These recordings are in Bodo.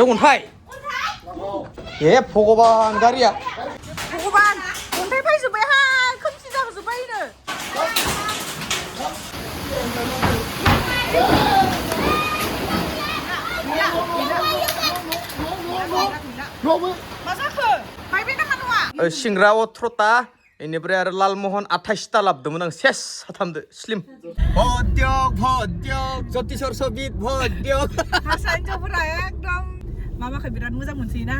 अन्थाइ भगबान गारिया भगबान अन्थाइ फैजोब्बायहाय खोमसि जाजोब्बायनो मा जाखो बायबाय नामा नङा सिंग्रा 18टा बेनिफ्राय आरो लालमहन 28टा लाबोदोंमोन आं सेस साथामदो स्लिम भद्यक जतिसर सबित भद्यक हारसा हिनजावफोरा एकदम माबाखौ बिराद मोजां मोनसोयोना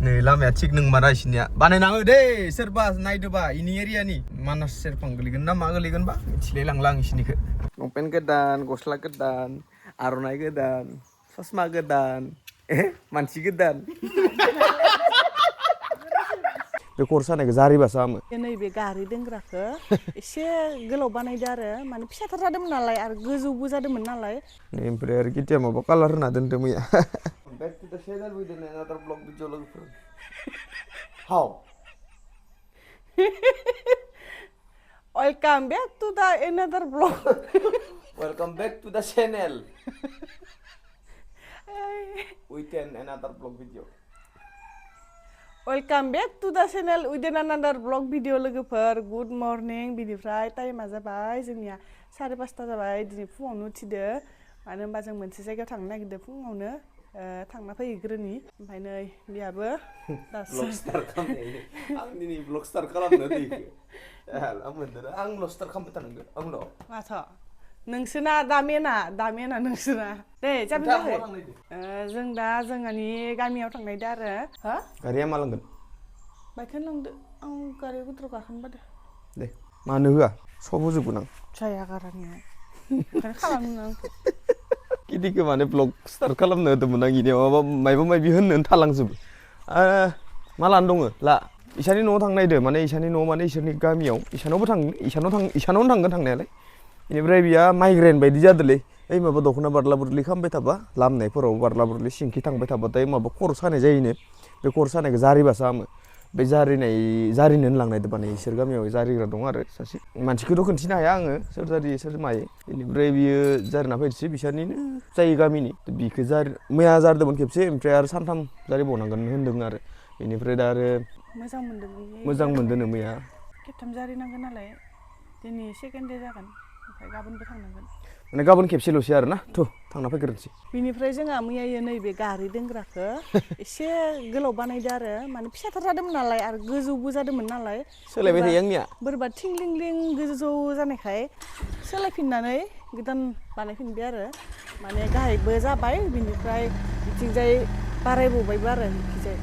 नै लामाया थिग नोंमारा इसिनिया बानायनाङो दे सोरबा नायदोबा इनि एरियानि मानास सेरफां गोलैगोन ना मा गोलैगोनबा मिथिलाय लांला आं इसिनिखौ लंपेन्ट गोदान गस्ला गोदान आर'नाइ गोदान ससमा गोदान मानसि गोदान बे खर सानायखौ जारिबासो हामो नैबे गारि दोनग्राखौ एसे गोलाव बानायदो आरो माने फिसाथार जादोंमोन नालाय आरो गोजौबो जादोंमोन नालाय ओमफ्राय आरो केटिया माबा कालार होना दोनदों मैया Back to the channel with another vlog video logo. How? Welcome back to the another vlog. Welcome back to the channel with another vlog video. Welcome back to the channel with another vlog video लोगोफोर गुड मर्निं बिनिफ्राय टाइमा जाबाय जोंनिया 5:30 जाबाय दिनै फुङावनो उथिदो मानो होनबा जों मोनसे जायगायाव थांनो नागिरदों फुङावनो थांना फैग्रोनि ओमफ्राय नै बियाबो ब्लग स्टार्ट खालामनो आं दिनै ब्लग स्टार्ट खालामनो दैखो आं मोनदों आं ब्लग स्टार्ट खालामबाय थानांगौ आंल' माथो नोंसोरना दामेना नोंसोरना दे जाबाय जाबाय जों दा जोंहानि गामियाव थांनायदो आरो हा गारिया मा लांगोन बाइकखौनो लांदो आं गारि गुद्र गाखोनो बादो दे मानो होआ सब होजोबगोन आं जाया गारानिया ओंखायनो खालामनो आंखौ किदिखौ माने ब्लग स्टार्ट खालामनो होदोंमोन आं इनियाव माबा माबि होननो थालांजोबो मा लानो दङ ला इसानि न'आव थांनो नायदो माने इसानि न'आव माने इसोरनि गामियाव इसानावबो थांगोन इसानावनो थांगोन थांनायालाय बेनिफ्राय बिया माइग्रेन बायदि जादोलै ओइ माबा दख'ना बारला बुरलि खालामबाय थाबा लामनायफोराव बारला बुरलि सिंखि थांबाय थाबाथाय माबा खर' सानाय जायोनो बे खर' सानायखौ जारिबासो हामो बे जारिनो होनलांनायदो माने इसोर गामियाव जारिग्रा दं आरो सासे मानसिखौथ' खोन्थिनो हाया आङो सोर जारियो सोर मायो बेनिफ्राय बियो जारिना फैदोसै बिसोरनिनो जायो गामिनि बिखौ मैया जारिदोंमोन खेबसे ओमफ्राय आरो सानथाम जारिबावनांगोन होनदों आरो बेनिफ्राय दा आरो मोजां मोनदोंनो मैया खेबथाम जारिनांगोन नालाय दिनै सेकेन्ड दे जागोन ओमफ्राय गाबोनबो थांनांगोन माने गाबोन खेबसेल'सै आरो ना थ' थांना फैग्रोनोसै बिनिफ्राय जोंहा मैया नैबे गारि दोनग्राखौ एसे गोलाव बानायदो आरो माने फिसाथार जादोंमोन नालाय आरो गोजौबो जादोंमोन नालाय सोलायबाय थायो आंनिया बोरैबा थिंलिंलिं गोजौ जानायखाय सोलायफिननानै गोदान बानायफिनबाय आरो माने गाहायबो जाबाय बिनिफ्राय बिथिंजाय बारायबावबायबो आरो बिथिंजाय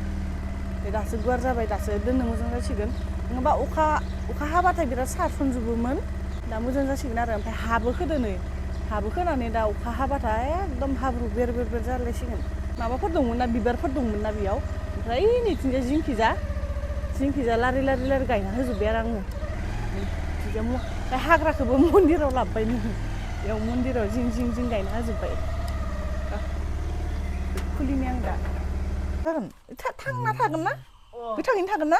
दासो गुवार जाबाय दासो दोननो मोजां जासिगोन नङाबा अखा हाबाथाय बिराद सारसनजोबोमोन दा मोजां जासिगोन आरो ओमफ्राय हाबो खोदो नै हाबो खोनानै दा अखा हाबाथाय एकदम हाब्रु बेर जालायसिगोन माबाफोर दंमोन ना बिबारफोर दंमोन ना बेयाव ओमफ्राय नैथिंजाय जिंखिजा लारि गायना होजोब्बाय आरो आङो ओमफ्राय हाग्राखौबो मन्दिराव लाबोबाय नोङो बेयाव मन्दिराव जिं गायना होजोब्बाय खुलिनि आं दा जागोन थांना थागोन ना गोथाङैनो थागोन ना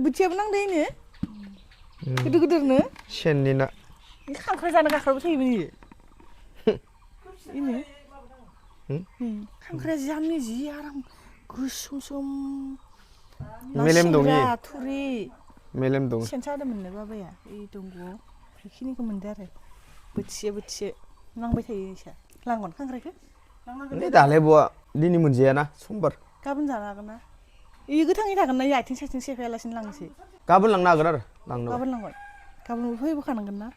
बोथियाबो नांदों इनो गिदिरनो सेननि ना खांख्राइ जानो गाखोबाय थायोमोन इयो खांख्राइया जानो जि आराम गोसोम मेलेम दं थुरि मेलेम दं सेन सादोंमोननो बाबाया ओइ दंग'आव बेखिनिखौ मोनदो आरो बोथिसे नांबाय थायो इसा लांगोन खांख्राइखौ नै दालाय बहा दिनै मोनजायाना समबार गाबोन जानो हागोन ना इयो गोथाङै थागोन ना इयो आथिं साथिं सेफायालासिनो लांनोसै गाबोन लांनो हागोन आरो गाबोन लांगोन गाबोन फैबोखानांगोन ना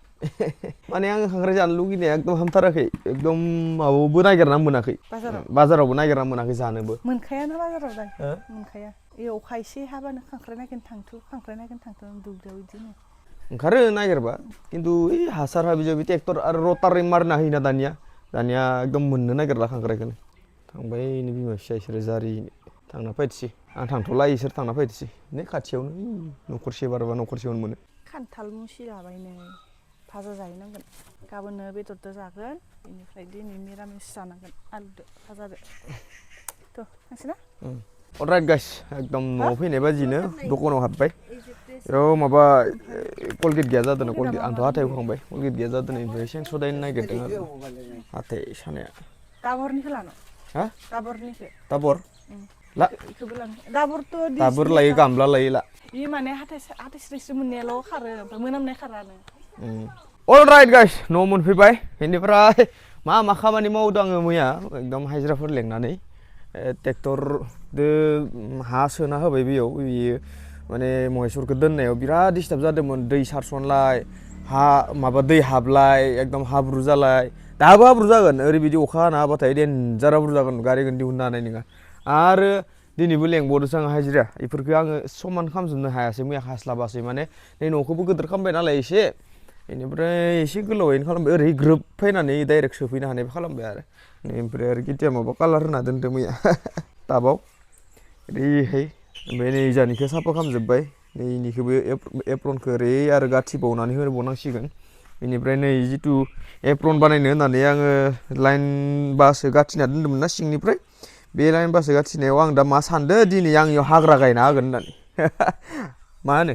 माने आं खांख्राइ जानो लुगैनाया एकदम हामथाराखै एकदम माबायावबो नागिरना मोनाखै बाजारावबो नागिरना मोनाखै जानोबो मोनखायाना बाजाराव दा मोनखाया अखा एसे हाबानो खांख्राइ नागिरनो थांथ' दुब्लियाव बिदिनो ओंखारो नागिरबा खिन्थु ओइ हासार हाबि ट्रेक्टर आरो रटारि मारना होयोना दानिया एकदम मोननो नागिरला खांख्राइखौनो थांबाय बिमा फिसा इसोरो जारिनो थांना फैदोसै आं थांथ'ला इसोर थांना फैदोसै नै खाथियावनो न'खरसे बारबा न'खरसेयावनो मोनो खान्थाल मुसि लाबायनो भाजा जाहैनांगोन गाबोननो बेदरजों जागोन बेनिफ्राय दिनै मिरामिस जानांगोन आलुजों भाजाजों थ' थांसै ना Alright guys, एकदम न'आव फैनाय बादिनो दखानाव हाबबाय बेयाव माबा कलगेट गैया जादों कलगेट आंथ' हाथाय हुखांबाय कलगेट गैया जादों ओमफ्राय सें सदायनो नागिरदों आरो हाथाय सानाया दाबरनिखौ लानो हा दाबरनिखौ दाबर ला बेखौबो लानो दाबरथ' दाबर लायो गामला लायो ला बे माने हाथाय स्रिस्रि मोननायाल' खारो ओमफ्राय मोनामनाय खारानो अलराइट गाइस न' मोनफैबाय बेनिफ्राय मा खामानि मावदों आङो मैया एकदम हाजिराफोर लेंनानै ट्रेक्टरदो हा सोना होबाय बेयाव बियो माने महेसरखौ दोननायाव बिराद डिस्टार्ब जादोंमोन दै सारसनलाय हा माबा दै हाबलाय एकदम हाब्रु जालाय दाबो हाब्रु जागोन ओरैबायदि अखा हाना होबाथाय देनजार हाब्रु जागोन गारिखौनो दिहुननो हानाय नङा आरो दिनैबो लेंबावदोंसो आं हाजिरा बेफोरखौ आङो समान खालामजोबनो हायासै मैया हास्लाबासै माने नै न'खौबो गिदिर खालामबाय नालाय एसे बेनिफ्राय एसे गोलावैनो खालामबाय ओरै ग्रोब फैनानै डाइरेक्ट सोफैनो हानायबो खालामबाय आरो ओमफ्राय आरो केटिया माबा कालार होना दोनदों मैया टाबाव ओरैहाय ओमफ्राय नै जानिखौ साफा खालामजोब्बाय नैनिखौबो एप्रनखौ ओरै आरो गाथिबावनानै होबावनांसिगोन बेनिफ्राय नै जिथु एप्रन बानायनो होननानै आङो लाइन बासो गाथिना दोन्दोंमोन ना सिंनिफ्राय बे लाइन बासो गाथिनायाव आं दा मा सानदों दिनै आं इयाव हाग्रा गायना होगोन होननानै मा होनो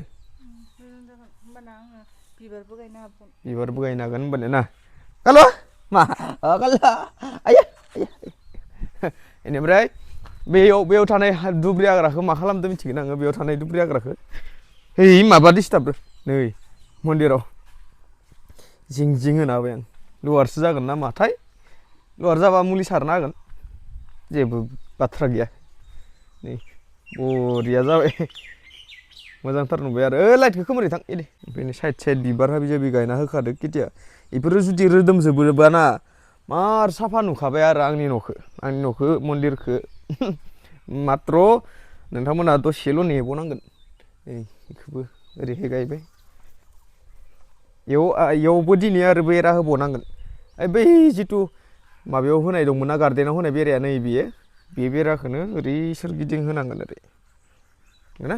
बिबारबो गायनो हागोन होनबानिया ना कालु मा कालु आया बेनिफ्राय बेयाव थानाय दुब्रि हाग्राखौ मा खालामदों मिथिगोन आङो बेयाव थानाय दुब्रि हाग्राखौ है माबा डिस्टार्ब नै मन्दिराव जिं जिं होना होबाय आं लवारसो जागोन ना माथाय लवार जाबा मुलि सारना होगोन जेबो बाथ्रा गैया नै बरिया जाबाय मोजांथार नुबाय आरो लाइटखौ खोमोरै थां इदि बेनि साइड बिबार हाबि जाबि गायना होखादो केटिया बेफोरो जुदि रोदोमजोबोबाना मार साफा नुखाबाय आरो आंनि न'खौ मन्दिरखौ माथ्र' नोंथांमोना दसेल' नेबावनांगोन नै बेखौबो ओरैहाय गायबाय इयावबो दिनै आरो बेरा होबावनांगोन बै जिथु माबायाव होनाय दंमोन ना गार्डेनाव होनाय बेराया नै बियो बे बेराखौनो ओरै सोरगिदिं होनांगोन ओरै ना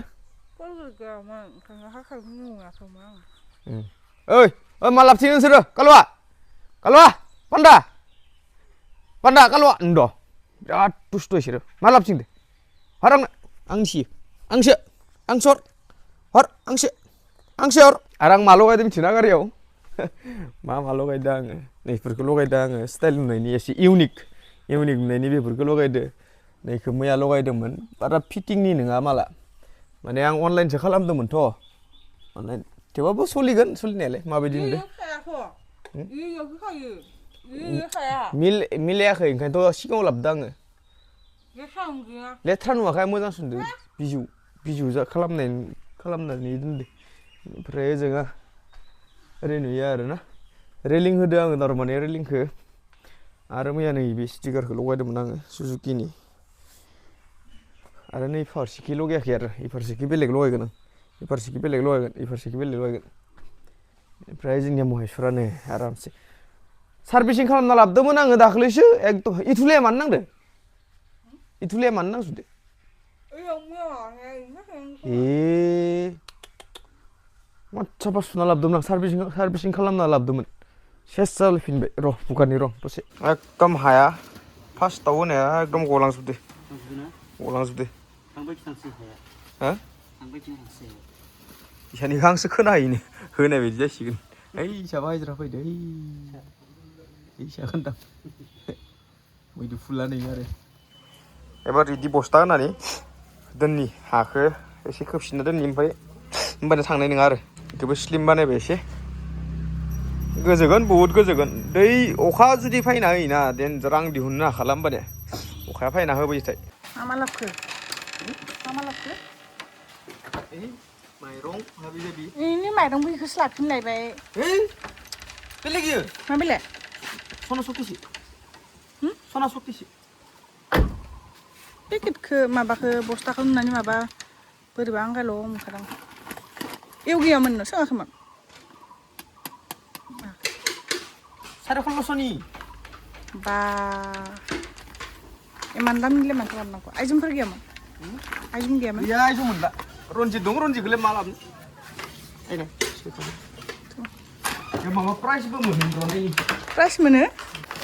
ओइ मा लाबथिनो नोंसोरो कालुआ पान्दा कालुआ द' बिराद दुस्थ' बिसोरो मा लाबथिंदो हर आंसो हर आंसो हर आरो आं मा लगायदों मिथिना गारियाव मा लगायदों आङो नैफोरखौ लगायदों आङो स्टाइल नुनायनि एसे इउनिक नुनायनि बेफोरखौ लगायदो नैखौ मैया लगायदोंमोन बारा फिटिंनि नङा माला माने आं अनलाइनसो खालामदोंमोनथ' अनलाइन थेवबाबो सोलिगोन सोलिनायालाय माबायदि नुदों मिलायाखै ओंखायनोथ' सिगाङाव लाबोदों आङो लेथ्रा नुवाखै मोजां सुन्दों बिजौ खालामनानै दोनदो ओमफ्राय ओजोंहा ओरै नुयो आरोना रेलिं होदों आङो थारमाने रेलिंखौ आरो मैया नै बे स्टिकारखौ लगायदोंमोन आङो सुजुकिनि आरो नै फारसेखि लगायाखै आरो इफारसेखि बेलेग लगायगोन आं इफारसेखि बेलेग लगायगोन ओमफ्राय जोंनिया महेसरानो आरामसे सार्भिसिं खालामना लाबोदोंमोन आङो दाख्लैसो एकदम इथुलिया मानो नांदो नांजोबदो माथ्साफा सुना लाबोदोंमोन आं सार्भिसिं खालामना लाबोदोंमोन सेस जालायफिनबाय र' बुगानि र' दसे एकदम हाया फार्स्टआव होनाया एकदम गलांजोबदो हा इसानिखौ आंसो खोनाहैनो होनाय बायदि जासिगोन ओइ इसाबा हाजिरा फैदो इसा खोन्थां मैदुफुला नै आरो एबार बिदि बस्था होनानै दोननि हाखौ एसे खोबसिनना दोननि ओमफ्राय होमबानो थांनाय नङा आरो बेखौबो स्लिम बानायबाय एसे गोजोगोन बहुद गोजोगोन दै अखा जुदि फैना होयोना देनजार आं दिहुननो हाखाला होमबानिया अखाया फैना होबायथाय मा लाबखो माइरं हाबि जाबि इनि माइरं बेखौसो लाफिनलायबाय बेलेग इयो मा बेलेग सना सक्तिसो पेकेटखौ माबाखौ बस्थाखौ नुनानै माबा बोरैबा आंगायल' मोनखादां एव गैयामोन नो सोङाखैमोन 1650नि बा इमान दामनिलाय माथो खालामनांगौ आइजोंफोर गैयामोन गैया आइजोंमोन दा रनजित दं रनजितखौलाय मा लाबोनो माबा प्राइसबो मोनो प्राइस मोनो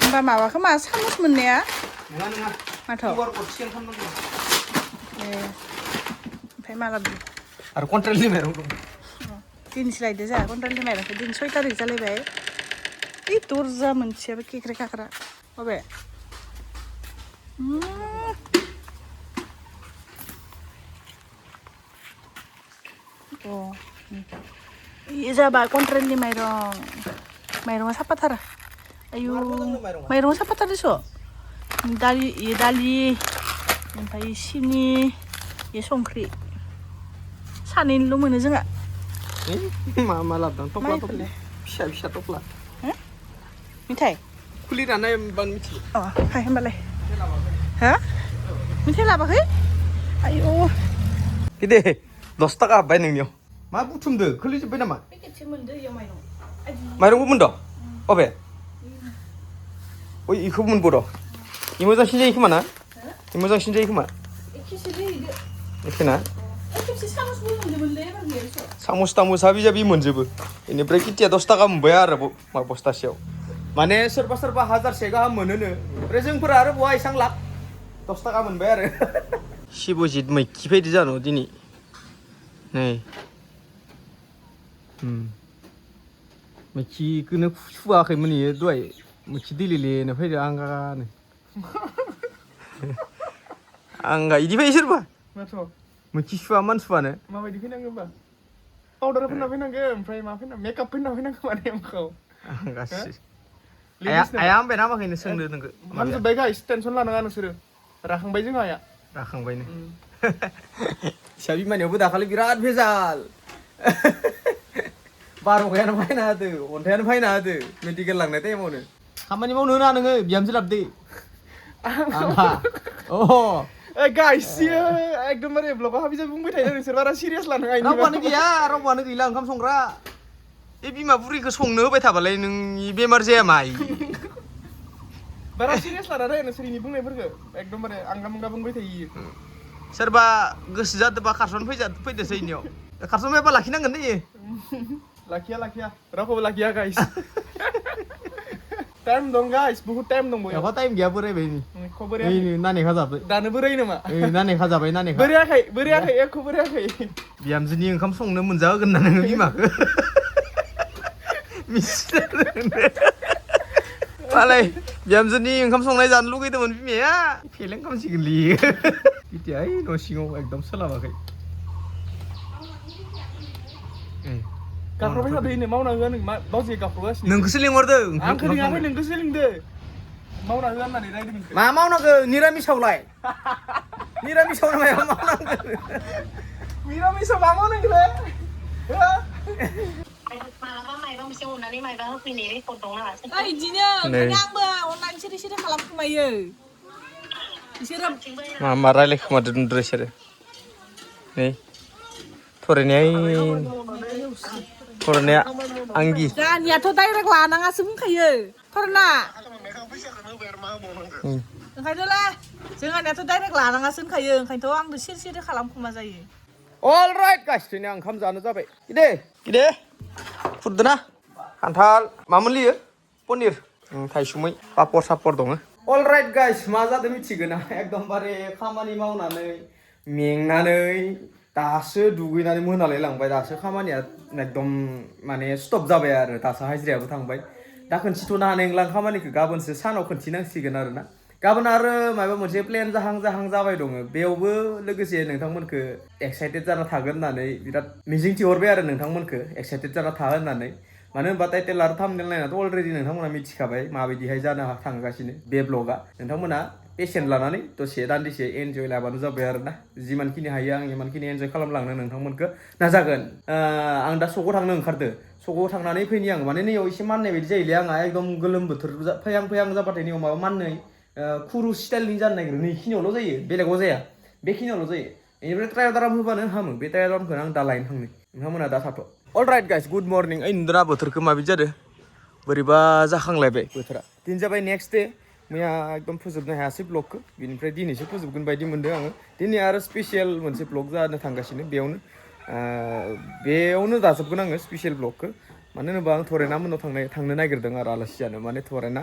होमबा माबाखौ मा सामस मोननाया नङा माथो QR code स्केन खालामनांगौ ओमफ्राय माला आरो कन्ट्रेलनि माइरं दं दिनैसो लायदो जोंहा कन्ट्रेलनि माइरंखौ दिनै 6 तारिख जालायबाय ओइ दरजा मोनसेयाबो केक्रे काक्रा माबे इ जाबाय कन्ट्रेलनि माइरङा साफाथार आयु माइरङा साफाथार दिस' दालि ओमफ्राय सिनि संख्रि सानैनिल' मोनो जोंहा मा लाबोदों टप्ला टप्ला फिसा टप्ला मिथाइ खुलिनानै बान मिथियो फाय होमबालाय हा मिथाइ लाबाखै आयु किदे 10 ताका हाबबाय नोंनियाव मा बुथुमदो खोलिजोब्बाय नामा पेकेटसे मोनदो इयाव माइरंबो मोनद' अबे ओइ इखौ मोनबो र' इ मोजांसिन जायो खोमा ना इ मोजांसिन जायो खोमा एखेसो दैदो एखेना खेबसे सामसबो मोनदोंमोनलै एबार गैयासो सामस तामस हाबि जाबि मोनजोबो बेनिफ्राय किटिया 10 ताका मोनबाय आरो बस्तासेयाव माने सोरबा 1000 गाहाम मोनोनो ओमफ्राय जोंफोरा आरो बहा इसां लाख 10 ताका मोनबाय आरो शिबजित मैखि फैदो जानो दिनै नै मैखिखौनो सुवाखैमोन इयो दहाय मैखि दैलेलेनो फैदो आंगानो आंगा इदि फैयो सोरबा माथ' मैखि सुवा मानसुवानो माबायदि फैनांगौ होमबा पाउडार फोनना फैनांगौ ओमफ्राय मा फैनांगौ मेकआप फोनना फैनांगौ माने आंखौ आया हामबाय ना हामाखैनो सोंदो नोंखो हामजोब्बाय गाइस टेनसन लानाङा नोंसोरो राखांबाय जोंहा आया राखांबायनो फिसा बिमानियावबो दाखालि बिराद भेजाल बार'खायानो फायना होदो अन्थायानो फायना होदो मेडिकेल लांनाय टाइमावनो खामानि मावनो होना नोङो बिहामजो लाबदो आंहा अ गाइस एकदमबारे ब्लगाव हाबि जाबि बुंबाय थायो नोंसोर बारा सिरियास लानाङा रावबोआनो गैया रावबोआनो गैला ओंखाम संग्रा बे बिमा बुरिखौ संनो होबाय थाबालाय नोंनि बेमार जाया माइ बारा सिरियास लाना थायो नोंसोर इनि बुंनायफोरखौ एकदमबारे आंगा मुंगा बुंबाय थायो सोरबा गोसो जादोंबा खारसन फैदोसै इनियाव खारसन फैबा लाखिनांगोन दै लाखिया रावखौबो लाखिया गाइस टाइम दं गाइस बहुत टाइम दं बयाव टाइम गैया बोरायबाय नै खबरै नानेखा जाबाय दानो बोराय नामा नानेखा जाबाय नानेखा बोरायाखै एख' बोरायाखै बिहामजोनि ओंखाम संनो मोनजाहोगोन ना नोङो बिमाखौ मालाय बिहामजोनि ओंखाम संनाय जानो लुगैदोंमोन बिमाया फेलें खालामसिगोनलै बिटिया ओइ न' सिङाव एकदम सोलाबाखै गाख्रबाय थादो इनो मावना होआ नों मा बावजे गाख्रबगासिनो नोंखौसो लिंहरदों आंखौ लिङाखै नोंखौसो लिंदो मावना होआ होननानै रायदों नोंखौ मा मावनांगौ निरामिसावलाय निरामिसाव मायाव मावनांगौ मिरामिसाव मा मावनांगौलै मालाबा मायबा मोनसे अननानै मायबा होफैनाय रेकर्ड दं नामा इदिनो ओंखायनो आंबो अनलाइन सिरि खालामखोमायो बिसोरो मा रायलायखोमादों होनदों बिसोरो नै फरायनाया आंगि दानियाथ' डाइरेक्ट लानाङासो बुंखायो फरना ओंखायनोलाय जोंहानियाथ' डाइरेक्ट लानाङासो होनखायो ओंखायनोथ' आंबो सिरि खालामखोमा जायो अल राइट गाइस दिनै ओंखाम जानो जाबाय किदे फुरदो ना खान्थाल मामोन लियो पनिर थाइसुमै पापर सापर दङ अल राइट गाइस मा जादों मिथिगोन ना एकदमबारे खामानि मावनानै मेंनानै दासो दुगैनानै मोनालाय लांबाय दासो खामानिया एकदम माने स्टप जाबाय आरो दासो हाजिरायाबो थांबाय दा खोनथिथ'नो हानाय नंला खामानिखौ गाबोनसो सानाव खोनथिनांसिगोन आरो ना गाबोन आरो माबा मोनसे प्लेन जाहां जाबाय दङ बेयावबो लोगोसे नोंथांमोनखौ एक्साइटेड जाना थागोन होननानै बिराद मिजिंथिहरबाय आरो नोंथांमोनखौ एक्साइटेड जाना थागोन होननानै मानो होनबा टाइटेल आरो थाम्बनेल नायनाथ' अलरेडि नोंथांमोना मिथिखाबाय माबायदिहाय जानो थांगासिनो बे ब्लगा नोंथांमोना पेसेन्ट लानानै दसे दान्दिसे एन्जय लाबानो जाबाय आरो ना जिमानखिनि हायो आं इमानखिनि एन्जय खालामलांनो नोंथांमोनखौ नाजागोन आं दा सकआव थांनो ओंखारदो सकआव थांनानै फैनि आं माने नैयाव एसे माननाय बायदि जायोलै आंहा एकदम गोलोम बोथोर फैहां जाबाथाय नैयाव माबा माननै खुरु स्टाइलनि जानो नागिरो नैखिनियावल' जायो बेलेगाव जाया बेखिनियावल' जायो बेनिफ्राय ट्रायादाराम होबानो हामो बे ट्रायादारामखौ आं दा लायनो थांनो नोंथांमोना दा थाथ' all right guys good morning ओइ नुदोंना बोथोरखौ माबायदि जादों बोरैबा जाखांलायबाय बोथोरा दिन जाबाय नेक्स्ट दे मैया एकदम फोजोबनो हायासै ब्लगखौ बिनिफ्राय दिनैसो फोजोबगोन बायदि मोनदों आङो दिनै आरो स्पेसियेल मोनसे ब्लग जानो थांगासिनो बेयावनो दाजोबगोन आङो स्पेसियेल ब्लगखौ मानो होनोबा आं थरेना मोननाव थांनो नागिरदों आरो आलासि जानो माने थरेना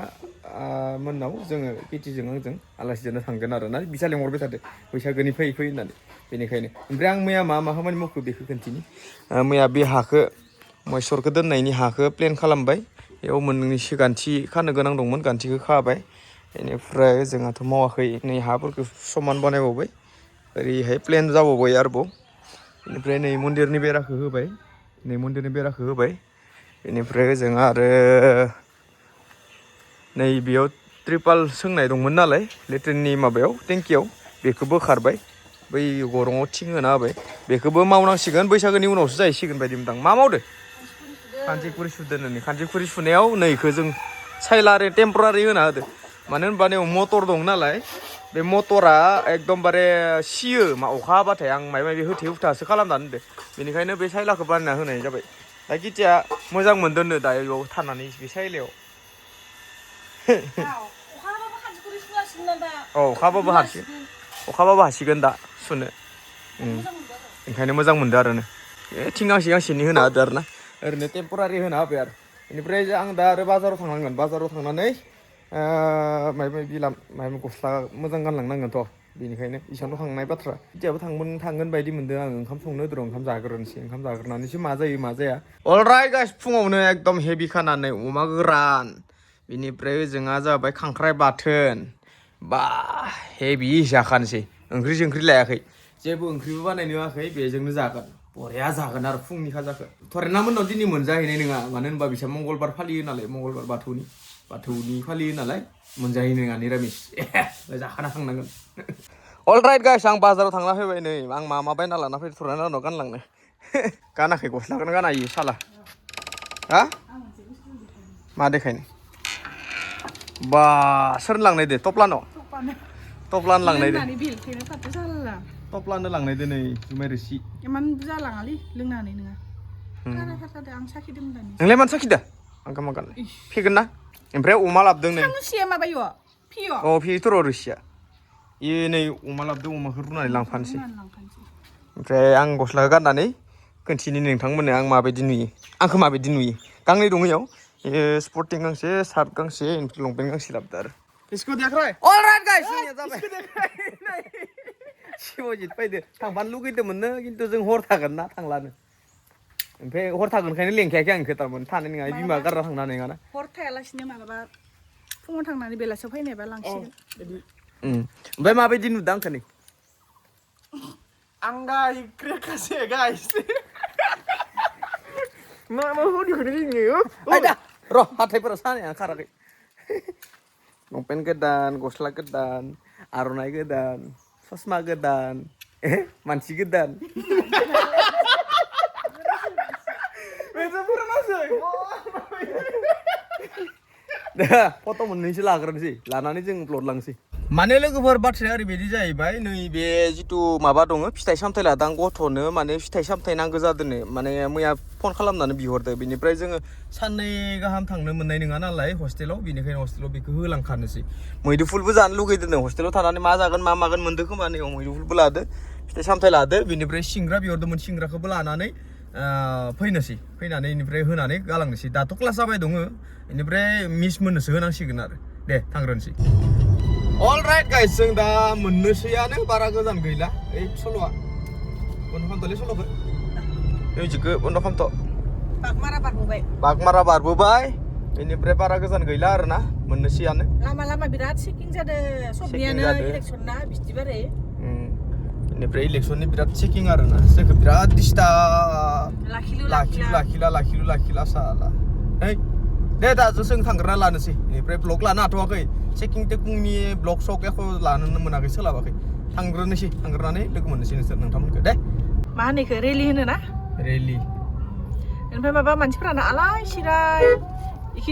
मोननाव जोङो पिटिजों आंजों आलासि जानो थांगोन आरो ना बिसा लेंहरबाय थादो बैसागोनि फै होननानै बेनिखायनो ओमफ्राय आं मैया मा खामानि मावखो बेखौ खोन्थिनि मैया बे हाखौ मैसरखौ दोननायनि हाखौ प्लेन खालामबाय बेयाव मोननैसो गान्थि खानो गोनां दंमोन गान्थिखौ खाबाय बेनिफ्राय जोंहाथ' मावाखै नै हाफोरखौ समान बानायबावबाय ओरैहाय प्लेन जाबावबाय आरोबाव बेनिफ्राय नै मन्दिरनि बेराखौ होबाय बेनिफ्राय जों आरो नै बेयाव ट्रिपाल सोंनाय दंमोन नालाय लेट्रिननि माबायाव टेंकियाव बेखौ बोखारबाय बै गरङाव थिं होना होबाय बेखौबो मावनांसिगोन बैसागोनि उनावसो जाहैसिगोन बायदि मोनदां मा मावदो खान्थिखुरि सुदो नोंनि खान्थिखुरि सुनायाव नैखौ जों साइलारि टेम्परारि होना होदो मानो होनबा नै मटर दं नालाय बे मटरा एकदमबारे सियो अखा हाबाथाय आं माबा माबि होथे हुथासो खालामनानै दोनदो बेनिखायनो बे साइलाखौ बानायना होनाय जाबाय दा किथिया मोजां मोनदोंनो दा बेयाव थानानै बे साइलायाव अखाबाबो हासिगोन दा सुनो ओंखायनो मोजां मोनदो आरो थिं गांसेनि होना होदो आरो ना ओरैनो टेम्परारि होना होबाय आरो बेनिफ्राय आं दा आरो बाजाराव थांनांगोन बाजाराव थांनानै माबा गस्ला मोजां गानलांनांगोनथ' बेनिखायनो इसानाव थांनाय बाथ्रा जेयाबो थांगोन बायदि मोनदों आं ओंखाम संनो दर ओंखाम जाग्रोनानैसो मा जायो मा जाया अलराइट गाइस फुङावनो एकदम हेभि खानानै अमा गोरान बेनिफ्राय जोंहा जाबाय खांख्राइ बाथोन बा हेभि जाखानोसै ओंख्रि लायाखै जेबो ओंख्रिबो बानायनो होआखै बेजोंनो जागोन बरिया जागोन आरो फुंनि खाजाखौ थरेना मोननाव दिनै मोनजाहैनाय नङा मानो होनबा बिसोर मंगलबार फालियो नालाय मंगलबार बाथौनि फालियो नालाय मोनजाहैनाय नङा निरामिस जाखाना थांनांगोन अलराइट गाइस आं बाजाराव थांना फैबाय नै आं मा बायना लाना फैदो थरेना उनाव गानलांनो गानाखै गस्लाखौनो गाना इयो साला हा मा देखायनो बा सोर लांनाय दे टप्लानो लांनाय दे टप्लानो लांनाय दे नै जुमाय रोसि इमान बुरजा लाङालै लोंनानै नोङा खारा खाथादो आं साखिदोंमोन दानि नोंलाय मानो साखिदा आं गान फेगोन ना ओमफ्राय अमा लाबोदों नै सामुसिया माबायो फियो अ फिथर' रोसिया इयो नै अमा लाबोदों अमाखौ रुनानै लांफानोसै ओमफ्राय आं गस्लाखौ गाननानै खोन्थिनि नोंथांमोननो आं माबायदि नुयो आंखौ माबायदि नुयो गांनै दङ इयाव स्पर्टिं गांसे सार्ट गांसे ओमफ्राय लंपेन्ट गांसे लाबोदो आरो इसको देख रहा है अलराइट गाइस जोंनिया जाबाय शिवजित फैदो थांफानो लुगैदोंमोननो खिन्थु जों हर थागोन ना थांलानो ओमफ्राय हर थागोनखायनो लेंखायाखै आं थारमाने थानाय नङा बिमा गारना थांनो हानाय नङाना हर थायालासिनो मालाबा फुङाव थांनानै बेलासियाव फैनायबा लांसिगोन ओमफ्राय माबायदि नुदों आंखौ नै Angga ikre kasih guys. mau dikene ini. Ada. Roh, हाथायफोरा सानाया खाराखै. लंपेन्ट गोदान, गस्ला गोदान, आर'नाइ गोदान, ससमा गोदान, मानसि गोदान. Itu pura masuk. Dah, foto मोननैसो लाग्रोनोसै, लानानै जों प्लट लांसै. माने लोगोफोर बाथ्राया ओरैबायदि जाहैबाय नैबे जिथु माबा दङ फिथाइ सामथाइ लादां गथ'नो माने फिथाइ सामथाइ नांगौ जादोंनो माने मैया फन खालामनानै बिहरदो बेनिफ्राय जोङो साननै गाहाम थांनो मोननाय नङा नालाय हस्टेलाव बेनिखायनो हस्टेलाव बेखौ होलांखानोसै मैदुफुलबो जानो लुगैदोंनो हस्टेलाव थानानै मा जागोन मा मागोन मोनदो खोमा नै मैदुफुलबो लादो फिथाइ सामथाइ लादो बेनिफ्राय सिंग्रा बिहरदोंमोन सिंग्राखौबो लानानै फैनोसै फैनानै बेनिफ्राय होनानै गालांनोसै दाथ' क्लास जाबाय दङ बेनिफ्राय मिस मोननोसो होनांसिगोन आरो दे थांग्रोनोसै Alright guys, जों दा मोननोसैयानो बारा गोजान गैला ओइ सल'आ बन्द खालामदोलै सल'खौ मिउजिकखौ बन्द खालामथ' बागमारा बारबोबाय बेनिफ्राय बारा गोजान गैला आरोना मोननोसैयानो लामा बिराद चेकिं जादों सबनियानो इलेक्सनना बिस्थिबारै बेनिफ्राय इलेक्सननि बिराद चेकिं आरोना जोंखौ बिराद डिस्टार्ब लाखिलु साला है दे दा जों थांग्रोना लानोसै बेनिफ्राय ब्लग लानो हाथ'वाखै चेकिं टेकिंनि ब्लग सक एख' लानो मोनाखै सोलाबाखै थांग्रोनानै लोगो मोननोसै नोंथांमोनखौ दे मा होनो इखो रेलि होनो ना रेलि ओमफ्राय माबा मानसिफोरानो आलाय सिलाय इखि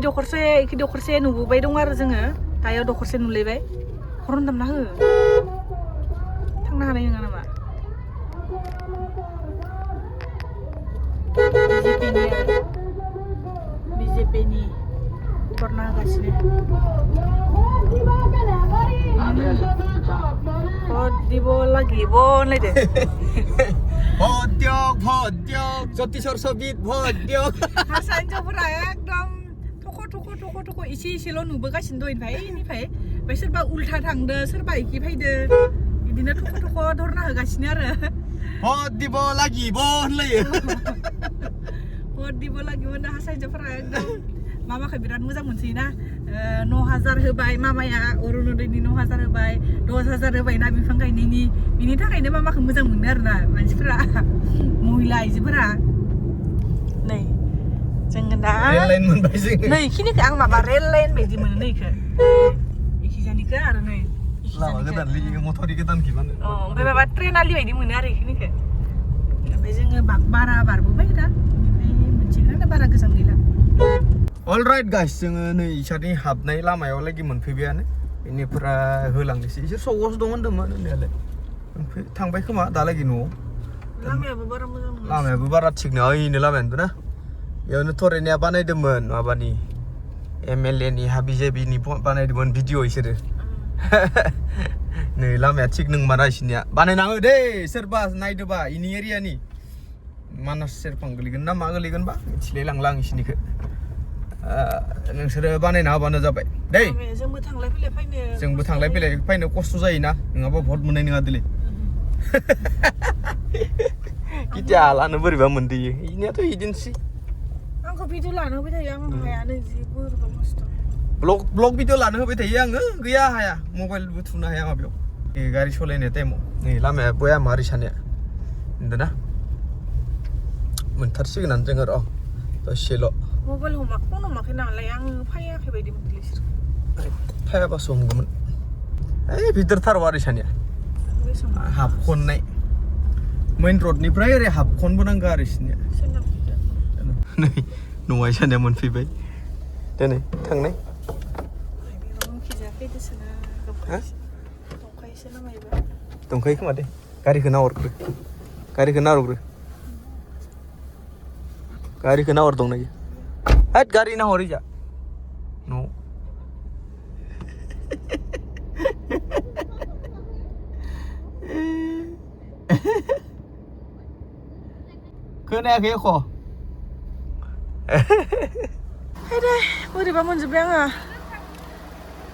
दखरसे नुबोबाय दं आरो जोङो दायाव दखरसे नुलायबाय हरन दामना हो थांनो हानाय नङा नामा BJP-नि करना होगासिनो भट দিব লাগিব होनलायदो भद्यक जतिसर सबित भद्यक हारसा हिन्जावफोरा एकदम थख' इसेल' नुबोगासिनो दं इनिफ्राय सोरबा उल्था थांदो सोरबा इखि फैदो बिदिनो थख' धरना होगासिनो आरो भदिब लागिब होनलायो भदिब लागिमोन हारसा हिन्जावफोरा एकदम मामाखौ बिराद मोजां मोनसोयोना 9,000 होबाय मामाया अरुणोदयनि 9,000 होबाय 10,000 होबाय ना बिफां गायनायनि बिनि थाखायनो मामाखौ मोजां मोनो आरोना मानसिफोरा महिला आइजोफोरा नै जोङो दा रेल लाइन मोनबाय जोङो नै इखिनिखौ आं माबा रेल लाइन बायदि मोनो नै इखो इखिजानिखौ आरो नै लामा गोदान लियो मथरि गोदान खिबानो ओमफ्राय माबा ट्रेन आलि बायदि मोनो आरो इखिनिखौ ओमफ्राय जोङो बारा बारबोबाय दा ओमफ्राय मोनसेखौनो बारा गोजान गैला अलराइट गाइस जोङो नै इसानि हाबनाय लामायाव लागि मोनफैबायानो बेनिफ्राय होलांनोसै इसोर सौगावसो दं होनदोंमोन होननायालाय ओमफ्राय थांबाय खोमा दालागि न'आव लामायाबो बारा मोजां नङा लामायाबो बारा थिग नङा ओइनो लामायानोबो ना बेयावनो थरेनिया बानायदोंमोन माबानि MLA नि हाबिजाबिनि बानायदोंमोन भिडिअ इसोरो नै लामाया थिग नोंमारा इसनिया बानायनाङो दै सोरबा नायदोबा इनि एरियानि मानास सेरफां गोलैगोन ना मा गोलैगोनबा मिथिलाय लांला आं इसनिखौ नोंसोरो बानायना होबानो जाबाय दै जोंबो थांलाय फैलाय फैनो खस्थ' जायोना नङाबा भट मोननाय नङा दिलै कितिया लानो बोरैबा मोनदोयो इनियाथ' इदिनोसै आंखौ भिडिअ लानो होबाय थायो आं हायानो जि बोरैबा मस्थ' ब्लग भिडिअ लानो होबाय थायो आङो गैया हाया मबाइलबो थुनो हाया माबायाव गारि सालायनाय टाइमाव नै लामाया बया मारै सानाया नुदोंना मोनथारसिगोनानो जोङो र' दसेल' मबाइल फन हमाखै नालाय आं फैयाखै बायदि मोनदोंलै इसोर फायाबासो हमगौमोन ओइ भितरथाराव आरो सानिया हाबखननाय मेइन रडनिफ्राय ओरै हाबखनबो नांगौ आरो इसनिया नै न'आ सानिया मोनफैबाय दिनै थांनाय दंखायो खोमा दे गारिखौ नाहरग्रो गारिखौ नाहर दंना हैद गारि नाहर इजा न' खोनायाखै एख' बोरैबा मोनजोब्बाय आङो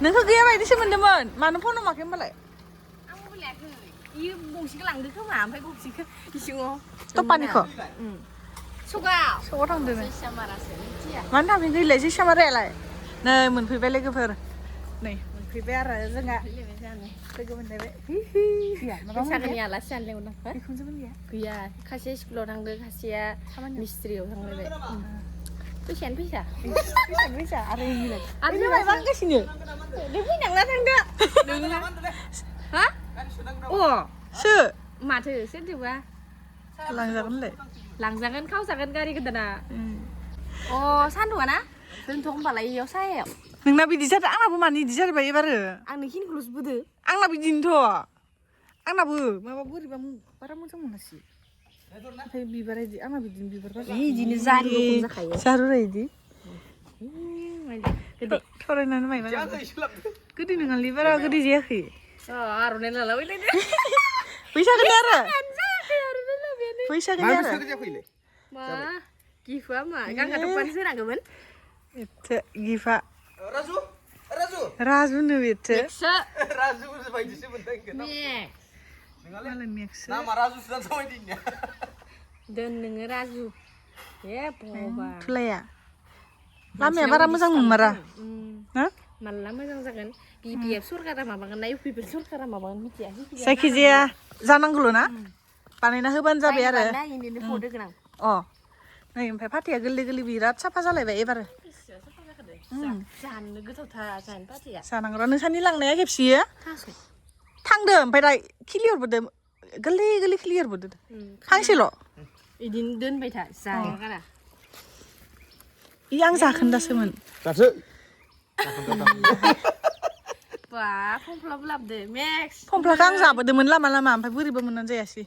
नोंखौ गैया बायदिसो मोनदोंमोन मानो फन हमाखै होनबालाय आं मबाइल लायाखै इयो गंसेखौ लांदो खोमा ओमफ्राय गंसेखौ इसिङाव टपानिखौ सगाव थांदों सामारासो मिथिया मानो थांफिन गैलाय जि सामारायालाय नै मोनफैबाय लोगोफोर नै मोनफैबाय आरो जोंहा लोगो मोनलायबाय बैसागोनि आलासि जानो लेंहरदों बिखुनजोमोन गैया खासेया स्कुलाव थांदों खासेया मिस्ट्रियाव थांलायबाय फैसायानो फैसा आरो इनिलाय आरो माबा गांगासिनो नों फैनांला थांदो हा अ सो माथो सोरजोंबा लांजागोनलाय लांजागोन खावजागोन गारि गोदाना अ सान्दुङा ना दोनथ' होनबालाय इयाव सायायाव नोंना बिदि जादों आंनाबो मानो बिदि जादों एबारो आं नोंखिनिखौल'सो बोदो आंना बिदिनोथ' आंनाबो माबा बोरैबा बारा मोजां मोनासै ओमफ्राय बिबारा इदि आंना बिदिनो बिबार बिदिनो जारु रखम जाखायो जारुरा इदि गोदै थरायनानै मायबा गोदै नङालै बारा गोदै जायाखै आर'नाइ लालाबायलायदो बैसागोनि आरो मा गिफुआ मा गांगा दख'नासो होनांगौमोन एथे गिफा राजुनो बेथो राजु बायदिसो मोनदों मालाय मेक्स नामा राजुसो जानो समायदिनिया दोन नोङो राजु ए बबा थुलाया लामाया बारा मोजां नंमारा ना माला मोजां जागोन बिपिएफ सरकारा माबागोन ना इउपिपिएल सरकारा माबागोन मिथिया जायखिजाया जानांगौल' ना बानायना होबानो जाबाय आरो अ नै ओमफ्राय फाथैया गोरलै बिराद साफा जालायबाय एबार जानो गोथावथार जानो फाथैया जानांगौ र' नोंसानि लांनाया खेबसेयो थांदो ओमफ्राय दा खिलिहरबोदो गोरलै खिलिहरबोदो फांसेल' बिदिनो दोनबाय था जाया गारा आं जाखोन्दासोमोन दासो बा फमफ्ला लाबदो मेक्स फमफ्लाखौ आं जाबोदोंमोन लामा ओमफ्राय बोरैबा मोननानै जायासै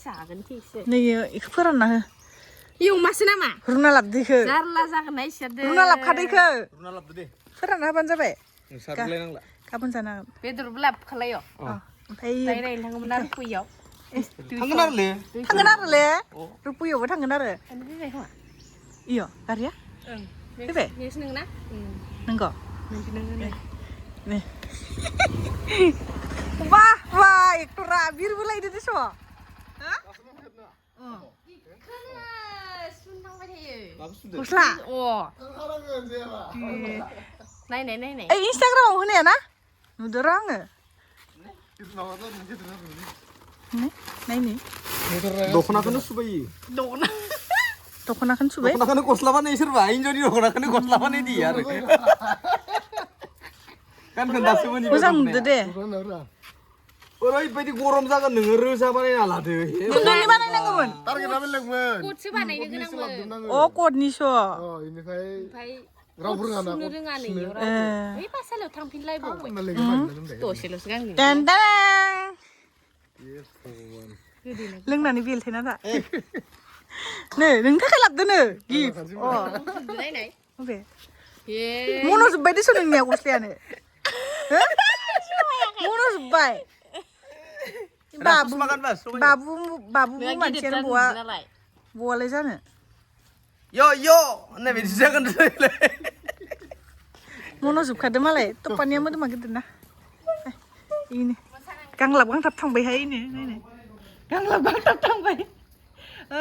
जागोन थिगसे नै इखौ फोरानना हो एवमासो नामा रुना लाबदो इखो जारला जागोन ना इसोरदो रुना लाबखादो इखो रुना लाबदो दे फोरानना होबानो जाबाय नोंसारलाय नांला गाबोन जानो हागोन बेदरबो लाबोखालाय ओमफ्राय रायलायनो थाङोमोन आरो फैयाव थांगोन आरोलै थांगोन आरोले रुपुयावबो थांगोन आरो इयो गारिया फैबाय Yes neng na. नंगौ nih wah wah ektora biru lagi di so Suntang apa dia? gusla Oh. 사람은 제가. Này này này này. Instagram hono ya na nudur angge 그래서 나와서 이제 들어서. nih दख'नाखौनो सुबायो दख'नाखौनो सुबाय दख'नाखौनो गस्ला बानायो सोरबा हिन्जावनि दख'नाखौनो गस्ला बानायदि आरो गानखोन दासो मोनि मोजां नुदो दे 그러나. ओरैबायदि गरम जागोन नोङो रोजा बानायना लादो नोंनि बानायनांगौमोन 다르게 나벨랭은. Kutsu बानायनो गोनांमोन. अ कदनिस' 이니까य Oमफ्राय रावबो रोङा ना. सुनो रोङा नै इयाव ए बै पाठसालायाव थांफिनलायबावबाय. 말랭이 맞는데. दसेल'सो गांदों. टेन 예, भगवान. लोंनानै बेलथायना दा नै नोंनि थाखाय लाबोदोनो गिफ्ट अ नायनाय. अबे ए. मन'जोब्बाय देस नोंनिया गस्लायानो मन'जोब्बाय बाबु बाबु बाबु मानसियानो बहा नालाय. बहालाय जानो यो होननाय बायदि जागोन मन'जोबखादो मालाय टपानिया मोदोमा गिदिर ना इनो गांलाब गांथाब थांबायहाय इनो नायनाय गांलाब गांथाब थांबाय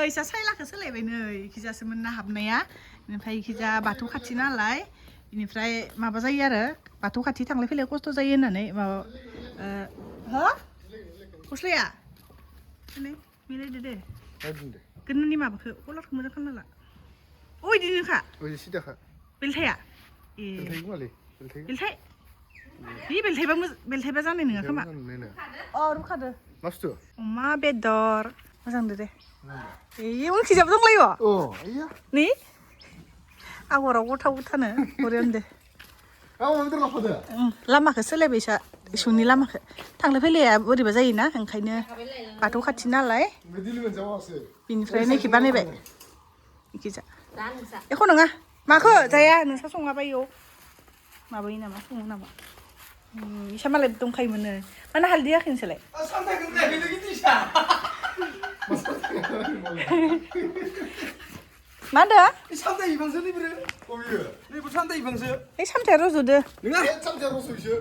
इसा सायलाखौ सोलायबाय नै इखिजासोमोन ना हाबनाया बेनिफ्राय इखिजा बाथौ खाथि नालाय बेनिफ्राय माबा जायो आरो बाथौ खाथि थांलाय फैलाय खस्थ' जायो होननानै माबा हो गस्लाया मिलायदो दे 어딘데? गोदोनि माबाखौ कलारखौ मोजां खालामना ला अ इदिनोखा 어디 시작하? बेलथाया ए 벨테이고 말리. 벨테이. बेलथाय बे बेलथायबा जानाय नङा खोमा 네네. अ रुखादो 맛있죠? अमा बेदर मोजांदो दे ए उनखिजाबो दंलायो 이야. नि आगराव गथा गथानो बरियानो 마음에 들어갔거든. लामाखौ सोलायबाय इसुनि लामाखौ थांलाय फैलाया बोरैबा जायोना ओंखायनो बाथौ खाथि नालाय 메딜리면 잡아왔어요. बिनिफ्राय नैखि बानायबाय इखिजा 나 नोंसा. एख' नङा माखो जाया नोंसा सङाबा इयाव माबायो नामा सङो नामा इसा मालाय दंखायोमोननो मानो हालदै होआखै नोंसोरलाय मा होनदो 삼대 이방서 니브르 어미야. 니브 삼대 이방서 이 삼태야 रज'दो नोङा 참자로서 이제.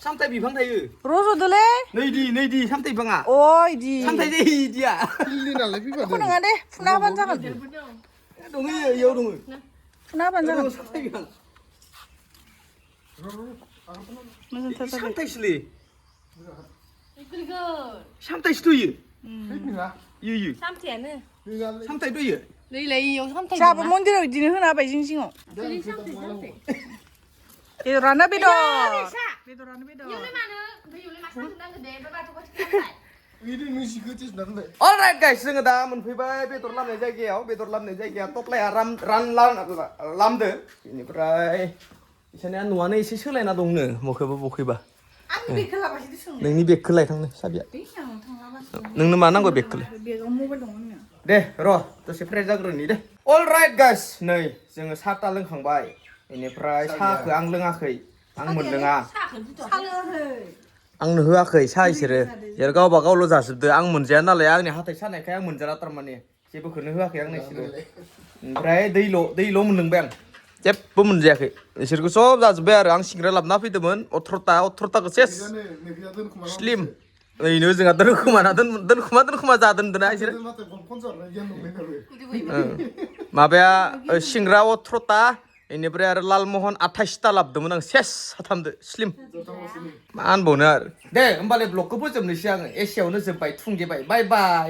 삼대 비방 थायो रज'दोलै नैदि 삼대 बिफाङा अ इदि 삼대 이디야 힐리날래 비가. एख' नङा दे फुना होबानो जागोन दङ इयाव दङ फुना होबानो जागोन 삼대 비방 मोजांथार जाबाय 삼대실리 이끌고. 삼대시도 이 힐리나. 이이 삼태야는. 힐리날래. 삼대도 이 너희래 이 삼태. 자부 mondiराव 이दिनो होना होबाय जिं जिङाव 저기 삼태 삼태. बेदरानो बेदर बेदरानो बेदर 요리 많은. 너 요리 맛있는 거 내. 너 가지고 싶어. 이리 눈시 그치 나는데. Alright guys, जोङो दा मोनफैबाय बेदर लामनाय जायगाया टप्लाया लामदो बेनिफ्राय इसानिया न'आनो एसे सोलायना दंनो बखैबा आंनि बेगखौ लाबासो सों नोंनि बेगखौ लायखांनो साबिया नोंनो मा नांगौ बेगखौलाय बेगाव मबाइल दङ आंनिया दे र' दसे फ्रेस जाग्रोनि दे Alright guys, नै जोङो साहा लोंखांबाय बेनिफ्राय साहाखौ आं लोङाखै आं मोनलोङा आंनो होआखै साहा इसोरो यार गावबा गावल' जाजोबदो आं मोनजाया नालाय आंनि हाथाय सानायखाय आं मोनजाला थारमाने जेबोखौनो होआखै आंनो इसोरो ओमफ्राय दैल' मोनलोंबाय आं जेबो मोनजायाखै इसोरखौ सब जाजोब्बाय आरो आं सिंग्रा लाबोना फैदोंमोन 18थाखौ सेस 이전에 내가 든 그만. स्लिम ओरैनो जोंहा दोनखुमा जादोंना इसोरो 들 콘서트 얘기한 놈 맨날 왜. माबाया सिंग्रा 18ता बेनिफ्राय आरो लालमहन 28ता लाबोदोंमोन आं सेस साथामदो स्लिम मा होनबावनो आरो दे होमबालाय ब्लगखौ फोजोबनोसै आङो एसेयावनो जोब्बाय थुंगेबाय बाय बाय